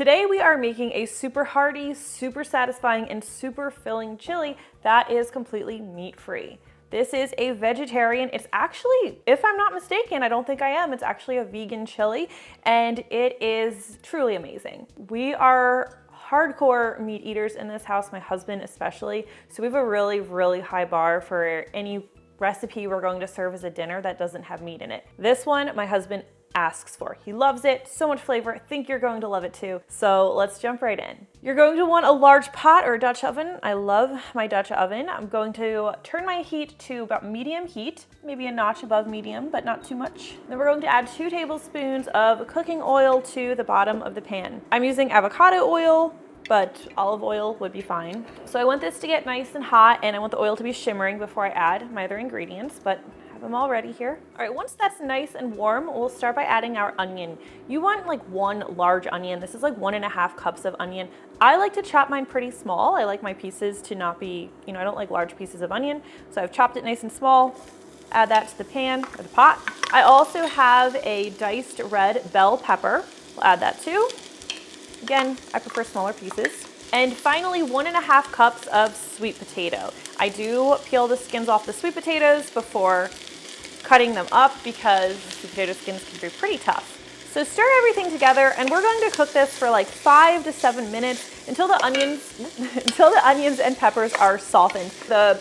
Today we are making a super hearty, super satisfying, and super filling chili that is completely meat-free. This is a vegetarian, it's actually, if I'm not mistaken, I don't think I am, it's actually a vegan chili, and it is truly amazing. We are hardcore meat eaters in this house, my husband especially, so we have a really, really high bar for any recipe we're going to serve as a dinner that doesn't have meat in it. This one, my husband asks for. He loves it, so much flavor. I think you're going to love it too. So let's jump right in. You're going to want a large pot or a Dutch oven. I love my Dutch oven. I'm going to turn my heat to about medium heat, maybe a notch above medium, but not too much. Then we're going to add 2 tablespoons of cooking oil to the bottom of the pan. I'm using avocado oil, but olive oil would be fine. So I want this to get nice and hot, and I want the oil to be shimmering before I add my other ingredients, but I'm all ready here. All right, once that's nice and warm, we'll start by adding our onion. You want like 1 large onion. This is like 1.5 cups of onion. I like to chop mine pretty small. I like my pieces to not be, I don't like large pieces of onion. So I've chopped it nice and small. Add that to the pan or the pot. I also have a diced red bell pepper. We'll add that too. Again, I prefer smaller pieces. And finally, 1.5 cups of sweet potato. I do peel the skins off the sweet potatoes before cutting them up because sweet potato skins can be pretty tough. So stir everything together, and we're going to cook this for like 5 to 7 minutes until the onions and peppers are softened. The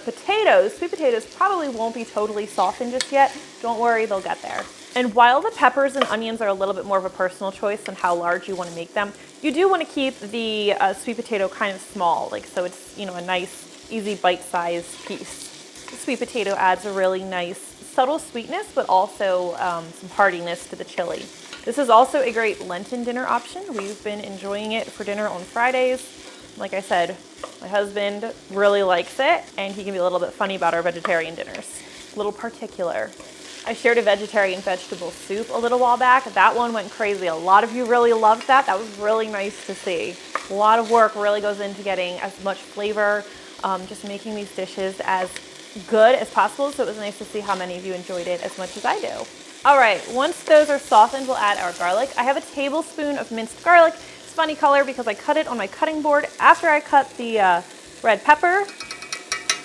sweet potatoes probably won't be totally softened just yet. Don't worry, they'll get there. And while the peppers and onions are a little bit more of a personal choice on how large you want to make them, you do want to keep the sweet potato kind of small, so it's a nice, easy bite-sized piece. The sweet potato adds a really nice subtle sweetness, but also some heartiness to the chili. This is also a great Lenten dinner option. We've been enjoying it for dinner on Fridays. Like I said, my husband really likes it, and he can be a little bit funny about our vegetarian dinners. A little particular. I shared a vegetarian vegetable soup a little while back. That one went crazy. A lot of you really loved that. That was really nice to see. A lot of work really goes into getting as much flavor, just making these dishes as good as possible, so it was nice to see how many of you enjoyed it as much as I do. All right, once those are softened, we'll add our garlic. I have a tablespoon of minced garlic. It's funny color because I cut it on my cutting board after I cut the red pepper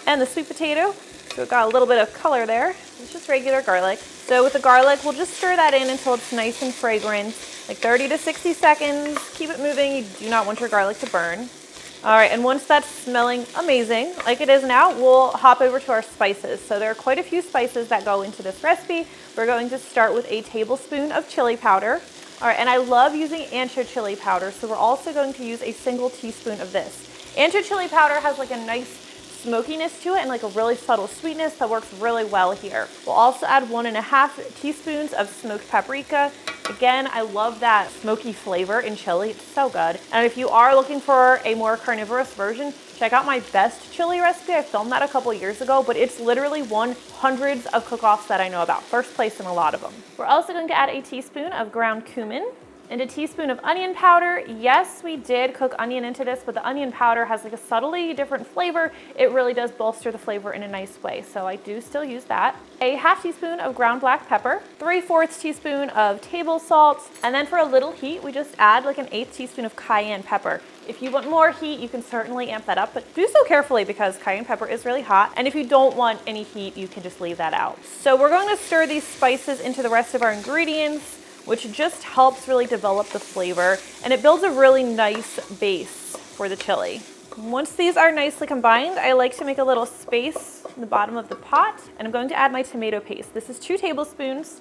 and the sweet potato, so it got a little bit of color there. It's just regular garlic. So with the garlic, we'll just stir that in until it's nice and fragrant, like 30 to 60 seconds. Keep it moving. You do not want your garlic to burn. All right, and once that's smelling amazing, like it is now, we'll hop over to our spices. So there are quite a few spices that go into this recipe. We're going to start with a tablespoon of chili powder. All right, and I love using ancho chili powder, so we're also going to use a single teaspoon of this. Ancho chili powder has like a nice smokiness to it and like a really subtle sweetness that works really well here. We'll also add 1.5 teaspoons of smoked paprika. Again, I love that smoky flavor in chili. It's so good. And if you are looking for a more carnivorous version, check out my best chili recipe. I filmed that a couple years ago, but it's literally won hundreds of cook-offs that I know about. First place in a lot of them. We're also going to add a teaspoon of ground cumin and a teaspoon of onion powder. Yes, we did cook onion into this, but the onion powder has like a subtly different flavor. It really does bolster the flavor in a nice way, so I do still use that. A half teaspoon of ground black pepper, 3/4 teaspoon of table salt, and then for a little heat, we just add like an 1/8 teaspoon of cayenne pepper. If you want more heat, you can certainly amp that up, but do so carefully because cayenne pepper is really hot, and if you don't want any heat, you can just leave that out. So we're going to stir these spices into the rest of our ingredients, which just helps really develop the flavor, and it builds a really nice base for the chili. Once these are nicely combined, I like to make a little space in the bottom of the pot, and I'm going to add my tomato paste. This is 2 tablespoons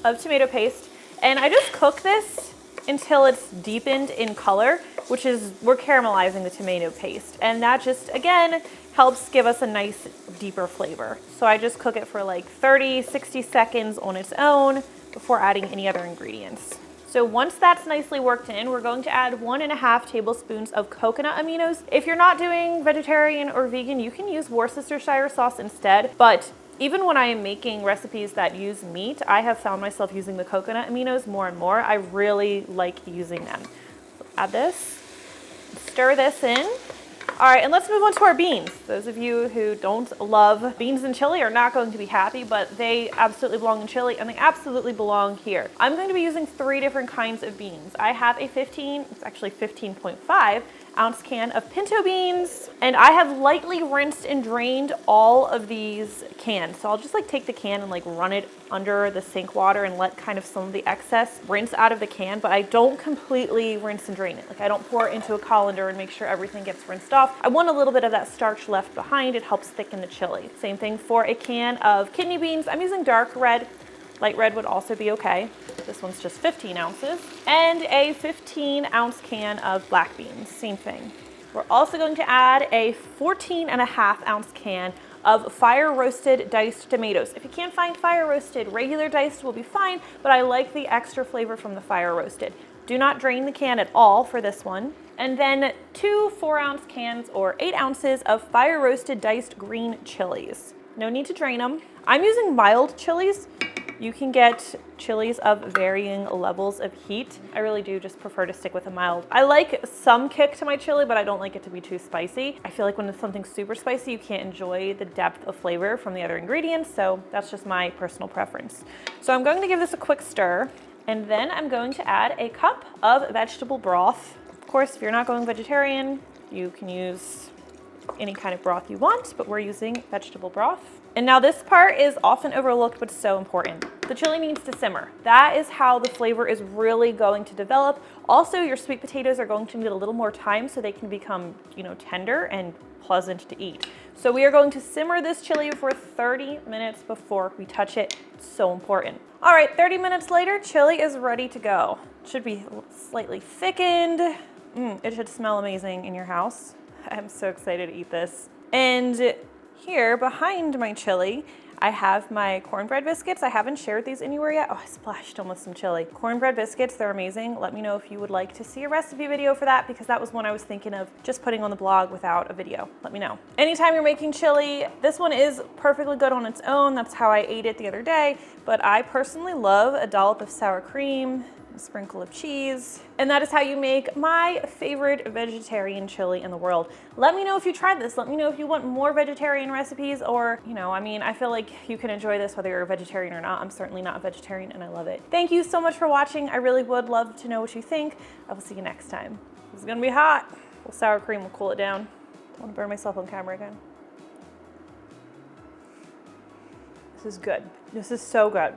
of tomato paste, and I just cook this until it's deepened in color, which is, we're caramelizing the tomato paste, and that just, again, helps give us a nice deeper flavor. So I just cook it for like 30, 60 seconds on its own before adding any other ingredients. So once that's nicely worked in, we're going to add 1.5 tablespoons of coconut aminos. If you're not doing vegetarian or vegan, you can use Worcestershire sauce instead, but even when I am making recipes that use meat, I have found myself using the coconut aminos more and more. I really like using them. So add this, stir this in. All right, and let's move on to our beans. Those of you who don't love beans and chili are not going to be happy, but they absolutely belong in chili and they absolutely belong here. I'm going to be using 3 different kinds of beans. I have a it's actually 15.5 ounce can of pinto beans, and I have lightly rinsed and drained all of these cans. So I'll just like take the can and like run it under the sink water and let kind of some of the excess rinse out of the can, but I don't completely rinse and drain it. Like I don't pour it into a colander and make sure everything gets rinsed off. I want a little bit of that starch left behind. It helps thicken the chili. Same thing for a can of kidney beans. I'm using dark red. Light red would also be okay. This one's just 15 ounces. And a 15-ounce can of black beans, same thing. We're also going to add a 14.5-ounce can of fire roasted diced tomatoes. If you can't find fire roasted, regular diced will be fine, but I like the extra flavor from the fire roasted. Do not drain the can at all for this one. And then 2 4-ounce cans or 8 ounces of fire roasted diced green chilies. No need to drain them. I'm using mild chilies. You can get chilies of varying levels of heat. I really do just prefer to stick with a mild. I like some kick to my chili, but I don't like it to be too spicy. I feel like when it's something super spicy, you can't enjoy the depth of flavor from the other ingredients, so that's just my personal preference. So I'm going to give this a quick stir, and then I'm going to add a cup of vegetable broth. Of course, if you're not going vegetarian, you can use any kind of broth you want, but we're using vegetable broth. And now this part is often overlooked, but so important. The chili needs to simmer. That is how the flavor is really going to develop. Also, your sweet potatoes are going to need a little more time so they can become, tender and pleasant to eat. So we are going to simmer this chili for 30 minutes before we touch it. It's so important. All right, 30 minutes later, chili is ready to go. It should be slightly thickened. It should smell amazing in your house. I'm so excited to eat this. And here behind my chili, I have my cornbread biscuits. I haven't shared these anywhere yet. Oh, I splashed them with some chili. Cornbread biscuits, they're amazing. Let me know if you would like to see a recipe video for that, because that was one I was thinking of just putting on the blog without a video. Let me know. Anytime you're making chili, this one is perfectly good on its own. That's how I ate it the other day. But I personally love a dollop of sour cream, a sprinkle of cheese, and that is how you make my favorite vegetarian chili in the world. Let me know if you tried this. Let me know if you want more vegetarian recipes, or, I feel like you can enjoy this whether you're a vegetarian or not. I'm certainly not a vegetarian and I love it. Thank you so much for watching. I really would love to know what you think. I will see you next time. This is gonna be hot. Well, sour cream will cool it down. I want to burn myself on camera again. This is good. This is so good.